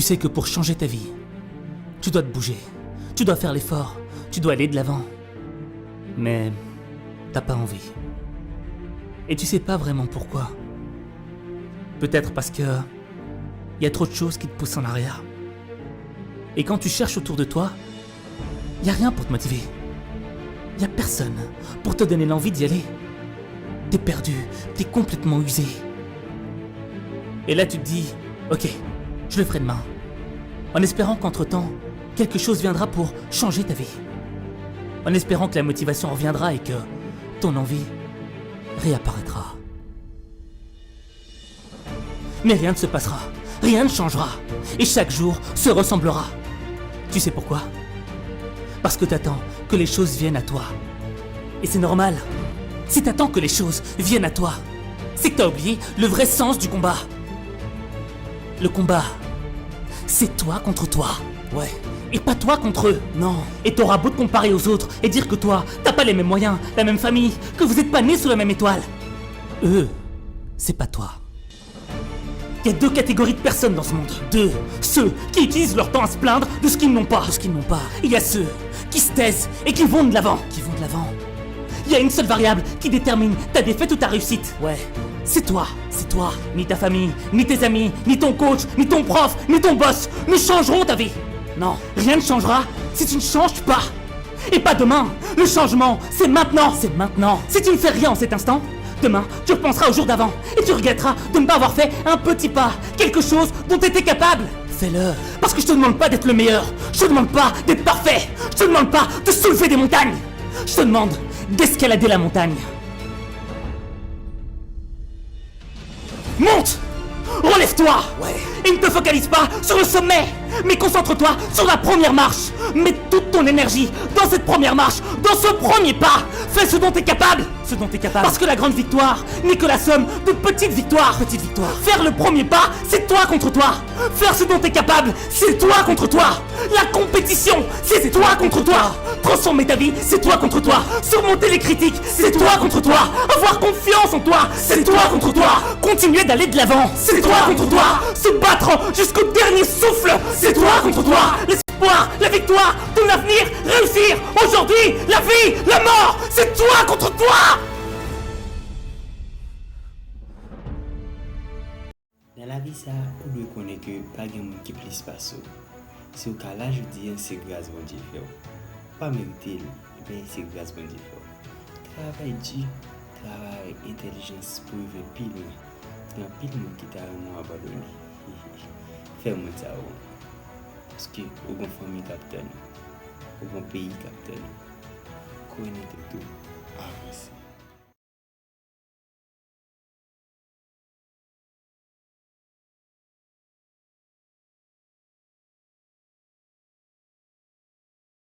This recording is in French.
sais que pour changer ta vie, tu dois te bouger, tu dois faire l'effort, tu dois aller de l'avant. Mais t'as pas envie. Et tu sais pas vraiment pourquoi. Peut-être parce que y a trop de choses qui te poussent en arrière. Et quand tu cherches autour de toi, y a rien pour te motiver. Y a personne pour te donner l'envie d'y aller. T'es perdu, t'es complètement usé. Et là tu te dis, ok, je le ferai demain. En espérant qu'entre-temps, quelque chose viendra pour changer ta vie. En espérant que la motivation reviendra et que ton envie réapparaîtra. Mais rien ne se passera, rien ne changera, et chaque jour se ressemblera. Tu sais pourquoi? Parce que t'attends que les choses viennent à toi. Et c'est normal. Si t'attends que les choses viennent à toi, c'est que t'as oublié le vrai sens du combat. Le combat, c'est toi contre toi. Ouais. Et pas toi contre eux. Non. Et t'auras beau te comparer aux autres et dire que toi, t'as pas les mêmes moyens, la même famille, que vous êtes pas nés sous la même étoile. Eux, c'est pas toi. Il y a deux catégories de personnes dans ce monde. Deux, ceux qui utilisent leur temps à se plaindre de ce qu'ils n'ont pas. Il y a ceux qui se taisent et qui vont de l'avant. Il y a une seule variable qui détermine ta défaite ou ta réussite. Ouais. C'est toi. Ni ta famille, ni tes amis, ni ton coach, ni ton prof, ni ton boss ne changeront ta vie. Non. Rien ne changera si tu ne changes pas. Et pas demain. Le changement, c'est maintenant. Si tu ne fais rien en cet instant, demain, tu repenseras au jour d'avant et tu regretteras de ne pas avoir fait un petit pas, quelque chose dont tu étais capable. Fais-le. Parce que je te demande pas d'être le meilleur. Je te demande pas d'être parfait. Je te demande pas de soulever des montagnes. Je te demande d'escalader la montagne. Monte! Relève-toi! Ouais. Et ne te focalise pas sur le sommet, mais concentre-toi sur la première marche. Mets toute ton énergie dans cette première marche, dans ce premier pas. Fais ce dont t'es capable. Parce que la grande victoire n'est que la somme de petites victoires. Faire le premier pas, c'est toi contre toi. Faire ce dont t'es capable, c'est toi contre toi. La compétition, c'est toi contre toi. Transformer ta vie, c'est toi contre toi. Surmonter les critiques, c'est toi contre toi. Avoir confiance en toi, c'est toi contre toi. Continuer d'aller de l'avant, c'est toi contre toi. Se battre jusqu'au dernier souffle, c'est toi contre toi. L'espoir, la victoire, ton avenir, réussir. Aujourd'hui, la vie, la mort, c'est toi contre toi. Dans la vie, ça, on doit connaître que pas de monde qui plus passe. C'est au cas là, je dis, c'est grâce à Dieu. Pas mériter, mais c'est grâce à Dieu. Travail dur, travail intelligence pour vivre pile. Il y a pile monde qui t'a vraiment abandonné. Fais-moi ça. Parce que au bon famille capitaine, au bon pays capitaine, connaître tout, avancer.